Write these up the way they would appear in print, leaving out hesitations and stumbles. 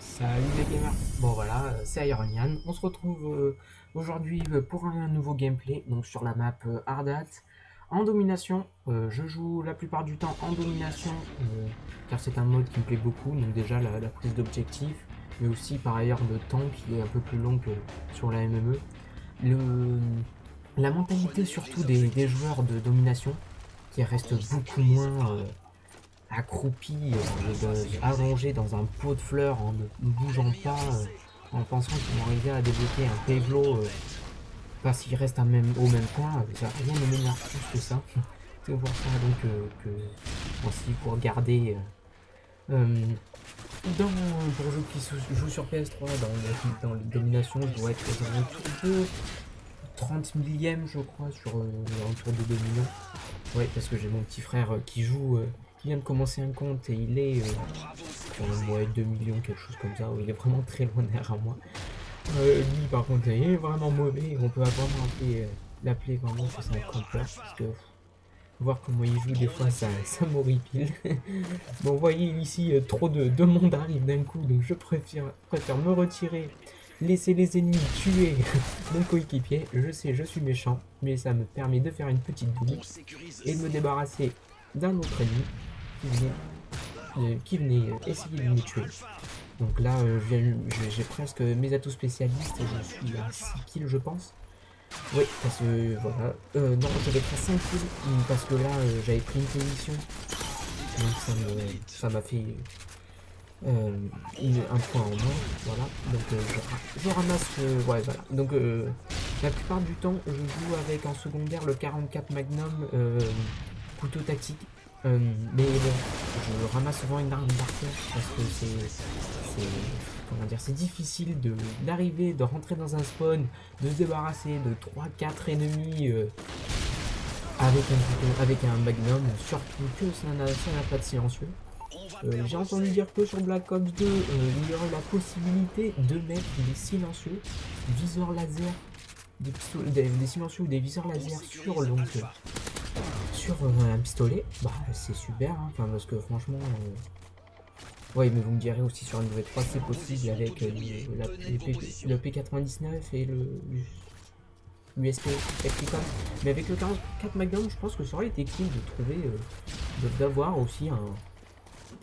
Salut les gamers. Bon voilà, c'est Ironian. On se retrouve aujourd'hui pour un nouveau gameplay, donc sur la map Ardat. En domination, je joue la plupart du temps en domination, car c'est un mode qui me plaît beaucoup, donc déjà la prise d'objectif, mais aussi par ailleurs le temps qui est un peu plus long que sur la MME. Le, la mentalité surtout des joueurs de domination, qui reste beaucoup moins accroupi, allongé dans un pot de fleurs en ne bougeant pas, en pensant qu'ils vont arriver à débloquer un Pavlo parce qu'il reste au même point, ça, rien ne m'énerve plus que ça. C'est pour ça donc que aussi pour garder euh, pour ceux qui jouent sur PS3 dans les dominations, je dois être aux alentours de 30 millième je crois sur un tour de domino. Ouais, parce que j'ai mon petit frère qui joue, qui vient de commencer un compte et il est sur ouais, 2 millions, quelque chose comme ça. Il est vraiment très loin derrière moi. Lui, par contre, il est vraiment mauvais. On peut vraiment l'appeler vraiment que c'est un campeur. Parce que voir comment il joue, des fois, ça m'horripile. Bon, vous voyez ici, trop de monde arrive d'un coup, donc je préfère me retirer, laisser les ennemis tuer mon coéquipier. Je sais, je suis méchant, mais ça me permet de faire une petite double et de me débarrasser d'un autre ennemi qui venait essayer de me tuer. Donc là, j'ai presque mes atouts spécialistes et je suis à 6 kills, je pense. Oui, parce que voilà. Non, j'avais pris 5 kills parce que là, j'avais pris une position. Donc ça m'a fait un point en moins. Voilà. Donc je ramasse. Ouais, voilà. Donc la plupart du temps, je joue avec en secondaire le 44 Magnum couteau tactique. Mais bon, je ramasse souvent une arme par terre parce que comment dire, c'est difficile d'arriver, de rentrer dans un spawn, de se débarrasser de trois quatre ennemis avec un magnum, surtout que ça n'a pas de silencieux. J'ai entendu dire que sur Black Ops 2, il y aurait la possibilité de mettre des silencieux, viseurs laser, des silencieux ou des viseurs laser sur un pistolet. Bah c'est super, hein, parce que franchement... Ouais, mais vous me direz aussi sur un nouvel 3 c'est possible avec le P99 et le USP Tacticom. Mais avec le 44 Magnum, je pense que ça aurait été cool de trouver, d'avoir aussi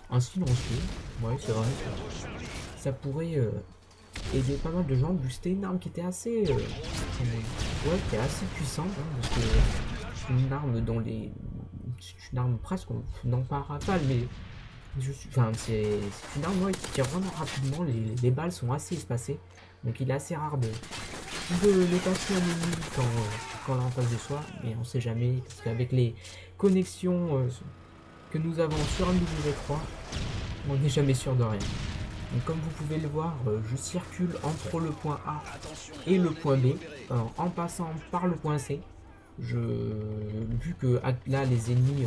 un silencieux. Ouais, c'est vrai. Ça pourrait aider pas mal de gens, vu que c'était une arme qui était assez, ouais, qui est assez puissante, hein, parce que c'est une arme dont c'est une arme presque, non pas rafale, mais c'est une arme ouais, qui tire vraiment rapidement, les balles sont assez espacées, donc il est assez rare de les passer à l'ennemi quand on est en face de soi, mais on sait jamais, parce qu'avec les connexions que nous avons sur un W3, on n'est jamais sûr de rien. Donc comme vous pouvez le voir, je circule entre le point A et le point B, en passant par le point C. Vu que là les ennemis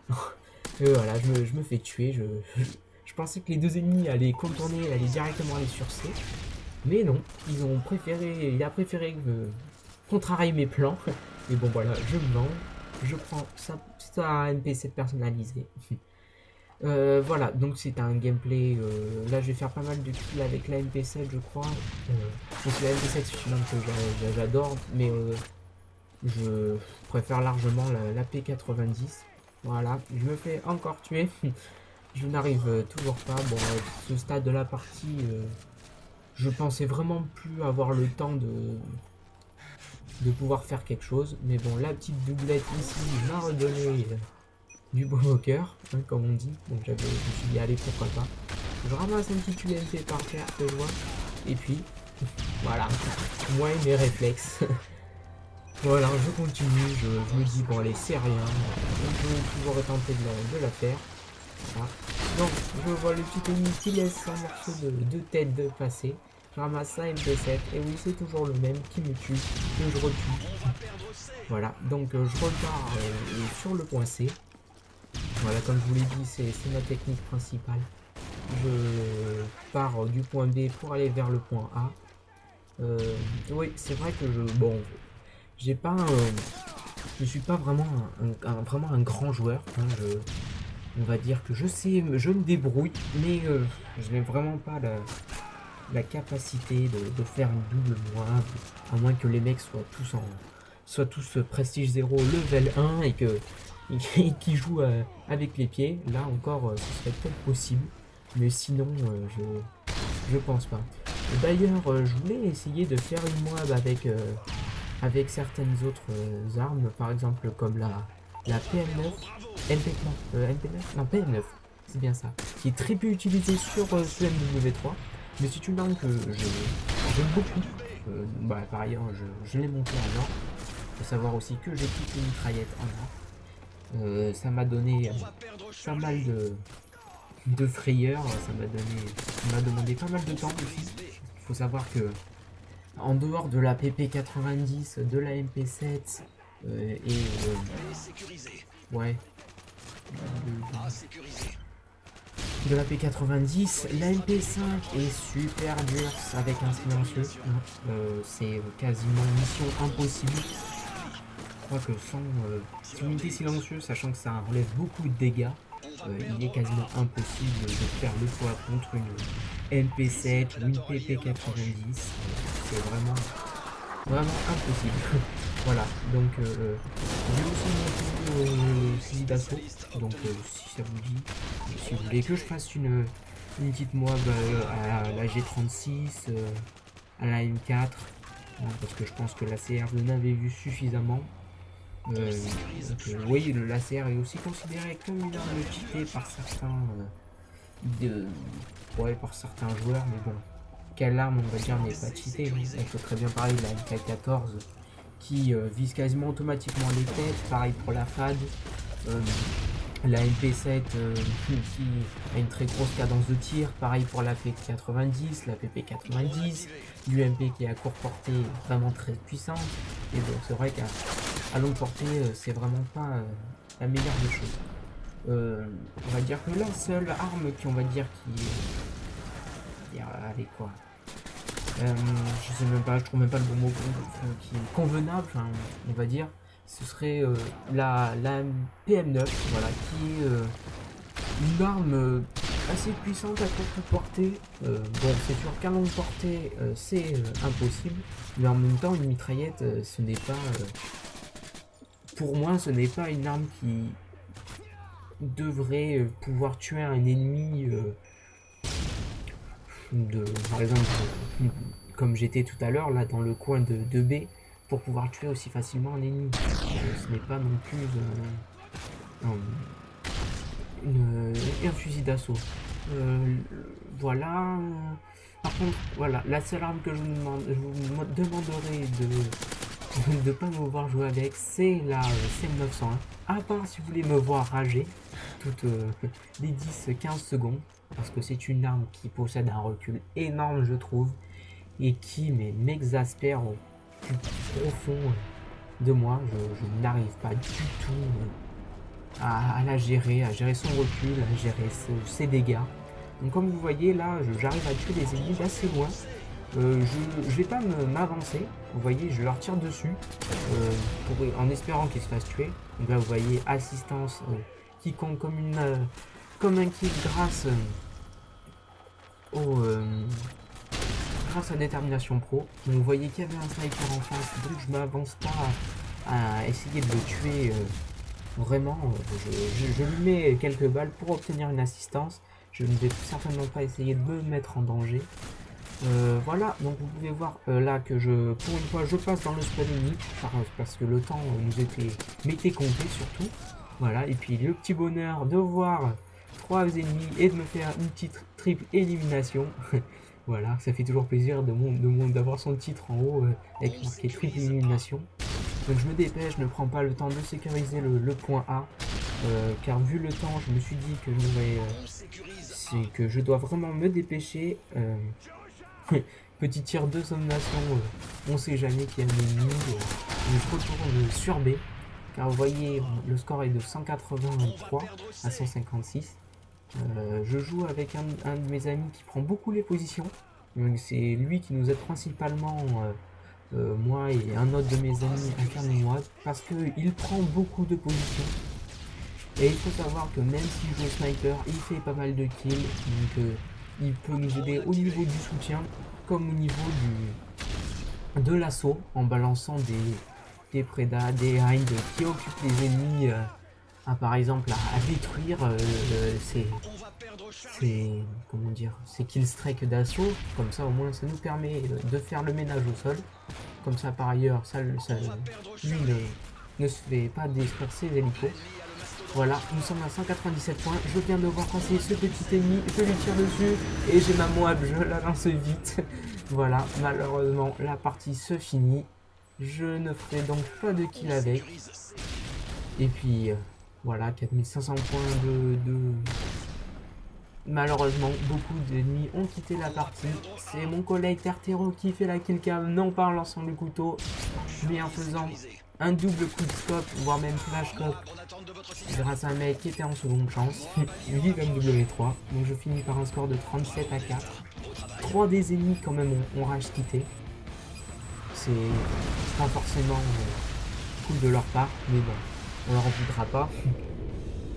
ont... voilà, je me fais tuer. Je pensais que les deux ennemis allaient contourner, allaient directement aller sur C. Mais non, il a préféré contrarier mes plans. Et bon voilà, je me vends. Je prends sa MP7 personnalisée. Voilà, donc c'est un gameplay. Là, je vais faire pas mal de kills avec la MP7, je crois. Donc la MP7, c'est une arme que j'adore, mais je préfère largement la P90. Voilà, je me fais encore tuer. Je n'arrive toujours pas. Bon, à ce stade de la partie, je pensais vraiment plus avoir le temps de pouvoir faire quelque chose. Mais bon, la petite doublette ici m'a redonné du beau au cœur, hein, comme on dit. Donc je me suis dit, allez, pourquoi pas. Je ramasse un petit UMP par terre que je vois. Et puis, voilà, moi et mes réflexes. Voilà, je continue, je me dis, bon allez, c'est rien, on peut toujours tenter de la faire. Voilà. Donc, je vois le petit ennemi qui laisse un morceau de tête de passer. Je ramasse ça MP7, et oui, c'est toujours le même qui me tue, que je retue. Voilà, donc je repars sur le point C. Voilà, comme je vous l'ai dit, c'est ma technique principale. Je pars du point B pour aller vers le point A. Oui, c'est vrai que bon, je suis pas vraiment vraiment un grand joueur. Hein, On va dire que je sais, je me débrouille, mais je n'ai vraiment pas la capacité de faire une double moab, à moins que les mecs soient tous prestige 0 level 1 et qui jouent avec les pieds. Là encore, ce serait peut-être possible, mais sinon, je pense pas. D'ailleurs, je voulais essayer de faire une moab avec certaines autres armes, par exemple comme la PM9, MP9, non PM9, c'est bien ça, qui est très peu utilisée sur ce MW3, mais c'est une arme que j'aime beaucoup. Par ailleurs, je l'ai montée en or. Faut savoir aussi que j'ai toutes les mitraillettes en or. Ça m'a donné pas mal de frayeur, ça m'a demandé pas mal de temps aussi. Il faut savoir que en dehors de la PP90, de la MP7 ouais, de la P90, la MP5 est super dure avec un silencieux. C'est quasiment mission impossible. Je crois que sans unité silencieux, sachant que ça enlève beaucoup de dégâts, il est quasiment impossible de faire le poids contre une MP7 ou une PP90. C'est vraiment impossible. Voilà, donc j'ai aussi mon fusil d'assaut, donc si ça vous dit, si vous voulez que je fasse une petite moab à la G36, à la M4, hein, parce que je pense que l'ACR vous en avez vu suffisamment. Oui, l'ACR est aussi considéré comme une arme cheatée par par certains joueurs, mais bon, quelle arme on va dire n'est pas cheatée. On peut très bien parler de la MK14 qui vise quasiment automatiquement les têtes, pareil pour la FAD, la MP7 qui a une très grosse cadence de tir, pareil pour la P90, la PP90, l'UMP qui est à courte portée vraiment très puissante, et donc c'est vrai qu'à longue portée c'est vraiment pas la meilleure des choses. On va dire que la seule arme qui on va dire qui avec quoi, je sais même pas, je trouve même pas le bon mot qui est convenable, enfin, on va dire, ce serait la PM9, voilà, qui est une arme assez puissante à courte portée. Bon, c'est sûr qu'à longue portée, c'est impossible, mais en même temps, une mitraillette, ce n'est pas, pour moi, ce n'est pas une arme qui devrait pouvoir tuer un ennemi par exemple, comme j'étais tout à l'heure, là, dans le coin de B, pour pouvoir tuer aussi facilement un ennemi. Ce n'est pas non plus un fusil d'assaut. Voilà. Par contre, voilà, la seule arme que je vous demanderai de ne pas me voir jouer avec, c'est la CM901. À part si vous voulez me voir rager toutes les 10-15 secondes, parce que c'est une arme qui possède un recul énorme, je trouve, et qui m'exaspère au plus profond de moi. Je n'arrive pas du tout à la gérer, à gérer son recul, à gérer ses dégâts. Donc comme vous voyez là, j'arrive à tuer les ennemis d'assez loin. Je vais pas m'avancer, vous voyez, je leur tire dessus en espérant qu'ils se fassent tuer. Donc là vous voyez assistance qui compte comme un kill grâce grâce à Détermination Pro. Donc vous voyez qu'il y avait un sniper en face, donc je m'avance pas à essayer de le tuer vraiment. Je lui mets quelques balles pour obtenir une assistance. Je ne vais certainement pas essayer de me mettre en danger. Voilà, donc vous pouvez voir là que pour une fois je passe dans le spawn ennemi parce que le temps m'était compté surtout. Voilà, et puis le petit bonheur de voir 3 ennemis et de me faire une petite triple élimination. Voilà, ça fait toujours plaisir d'avoir son titre en haut avec marqué triple élimination. Donc je me dépêche, je ne prends pas le temps de sécuriser le point A, car vu le temps, je me suis dit que je dois vraiment me dépêcher. Petit tir de sommation, on sait jamais qu'il y a un ennemi. Je retourne sur B, car vous voyez le score est de 183 à 156. Je joue avec un de mes amis qui prend beaucoup les positions. C'est lui qui nous aide principalement, moi et un autre de mes amis à faire mes mois, parce qu'il prend beaucoup de positions. Et il faut savoir que même s'il joue au sniper, il fait pas mal de kills, donc il peut nous aider au niveau du soutien, comme au niveau de l'assaut, en balançant des prédas, des hinds qui occupent les ennemis, par exemple à détruire comment dire, ces killstreaks d'assaut. Comme ça au moins ça nous permet de faire le ménage au sol. Comme ça par ailleurs, lui ne se fait pas détruire ses hélicos. Voilà, nous sommes à 197 points. Je viens de voir passer ce petit ennemi, je lui tire dessus et j'ai ma Moab, je la lance vite. Voilà, malheureusement la partie se finit. Je ne ferai donc pas de kill avec. Et puis voilà, 4500 points de... Malheureusement, beaucoup d'ennemis ont quitté la partie. C'est mon collègue Tertero qui fait la killcam, non pas en lançant le couteau, mais en faisant un double coup de scope, voire même flash scope, grâce à un mec qui était en seconde chance. Vive MW3. Donc je finis par un score de 37 à 4. 3 des ennemis quand même ont rage quitté. C'est pas forcément cool de leur part, mais bon, on leur en voudra pas.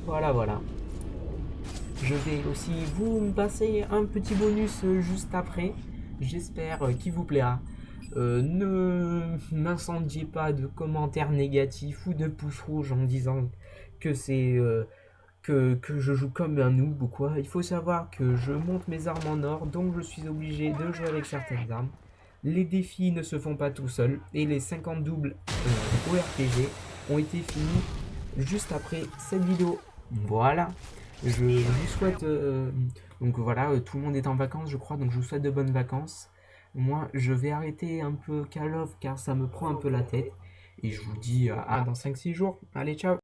Voilà. Je vais aussi vous passer un petit bonus juste après. J'espère qu'il vous plaira. Ne m'incendiez pas de commentaires négatifs ou de pouces rouges en disant que c'est que je joue comme un noob ou quoi. Il faut savoir que je monte mes armes en or, donc je suis obligé de jouer avec certaines armes. Les défis ne se font pas tout seuls et les 50 doubles au RPG ont été finis juste après cette vidéo. Voilà. Je vous souhaite... donc voilà, tout le monde est en vacances je crois, donc je vous souhaite de bonnes vacances. Moi, je vais arrêter un peu Call of car ça me prend un peu la tête. Et je vous dis à dans 5-6 jours. Allez, ciao!